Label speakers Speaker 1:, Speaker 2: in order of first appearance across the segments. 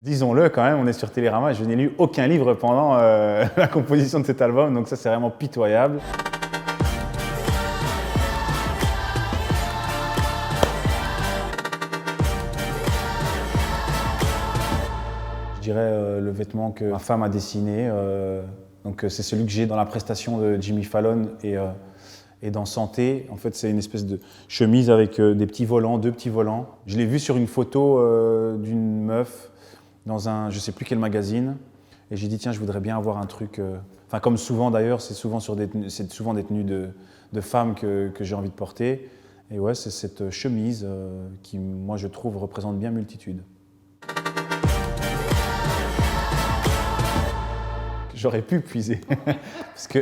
Speaker 1: Disons-le quand même, on est sur Télérama, je n'ai lu aucun livre pendant la composition de cet album, donc ça c'est vraiment pitoyable. Je dirais le vêtement que ma femme a dessiné, donc c'est celui que j'ai dans la prestation de Jimmy Fallon et dans Santé. En fait, c'est une espèce de chemise avec des petits volants, 2 petits volants. Je l'ai vu sur une photo d'une meuf dans un, je sais plus quel magazine, et j'ai dit tiens, je voudrais bien avoir un truc, enfin comme souvent d'ailleurs, c'est souvent des tenues de femmes que j'ai envie de porter. Et ouais, c'est cette chemise qui, moi je trouve, représente bien Multitude. J'aurais pu puiser, parce que,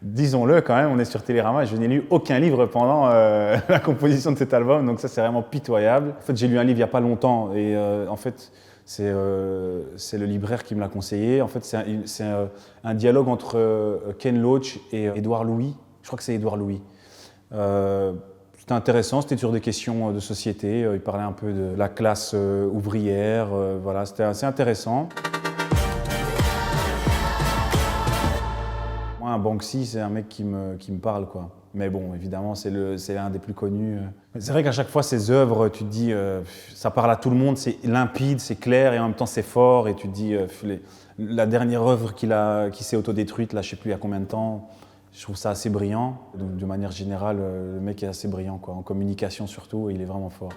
Speaker 1: disons-le quand même, on est sur Télérama, je n'ai lu aucun livre pendant la composition de cet album, donc ça c'est vraiment pitoyable. En fait, j'ai lu un livre il n'y a pas longtemps, et en fait, c'est le libraire qui me l'a conseillé. En fait, c'est un dialogue entre Ken Loach et Édouard Louis. Je crois que c'est Édouard Louis. C'était intéressant, c'était sur des questions de société. Il parlait un peu de la classe ouvrière. Voilà, c'était assez intéressant. Moi, un Banksy, c'est un mec qui me parle, quoi. Mais bon, évidemment, c'est l'un des plus connus. C'est vrai qu'à chaque fois, ses œuvres, tu te dis, ça parle à tout le monde, c'est limpide, c'est clair, et en même temps, c'est fort. Et tu te dis, la dernière œuvre qui s'est autodétruite, là, je sais plus il y a combien de temps, je trouve ça assez brillant. Donc, de manière générale, le mec est assez brillant, quoi. En communication surtout, il est vraiment fort.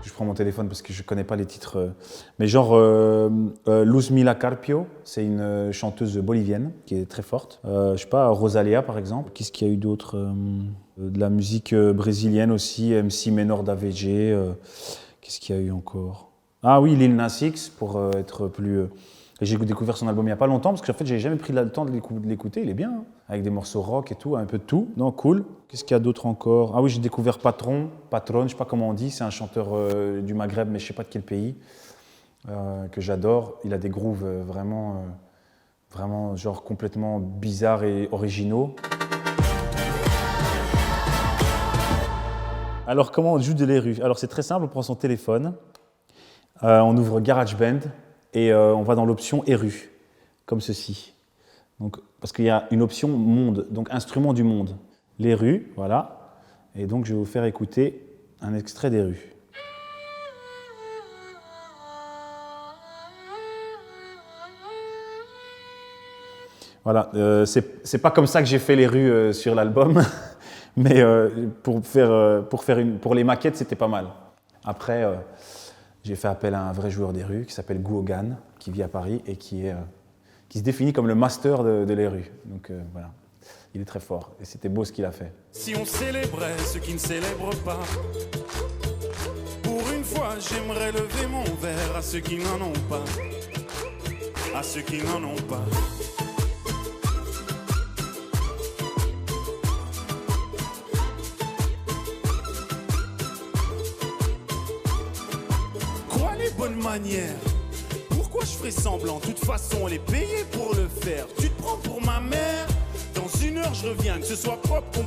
Speaker 1: Je prends mon téléphone parce que je ne connais pas les titres. Mais genre, Luzmila Carpio, c'est une chanteuse bolivienne qui est très forte. Je sais pas, Rosalía par exemple. Qu'est-ce qu'il y a eu d'autre? De la musique brésilienne aussi, MC Menor d'AVG. Qu'est-ce qu'il y a eu encore? Ah oui, Lil Nas X, pour être plus... J'ai découvert son album il n'y a pas longtemps parce que en fait, j'ai jamais pris le temps de l'écouter. Il est bien, hein, avec des morceaux rock et tout, un peu de tout. Non, cool. Qu'est-ce qu'il y a d'autre encore? Ah oui, j'ai découvert Patron, je sais pas comment on dit. C'est un chanteur du Maghreb, mais je sais pas de quel pays, que j'adore. Il a des grooves vraiment genre complètement bizarres et originaux. Alors, comment on joue de les rues? Alors, c'est très simple. On prend son téléphone, on ouvre GarageBand. Et on va dans l'option ERU, comme ceci. Donc, parce qu'il y a une option monde, donc instrument du monde. L'ERU, voilà. Et donc je vais vous faire écouter un extrait d'ERU. Voilà, c'est pas comme ça que j'ai fait les rues sur l'album, mais pour les maquettes, c'était pas mal. Après, j'ai fait appel à un vrai joueur des rues qui s'appelle Gouogan, qui vit à Paris et qui se définit comme le master de les rues. Donc voilà, il est très fort et c'était beau ce qu'il a fait.
Speaker 2: Si on célébrait ceux qui ne célèbrent pas, pour une fois j'aimerais lever mon verre à ceux qui n'en ont pas, à ceux qui n'en ont pas. Bonne manière. Pourquoi je ferais semblant? De toute façon, elle est payée pour le faire. Tu te prends pour ma mère? Dans 1 heure, je reviens, que ce soit propre.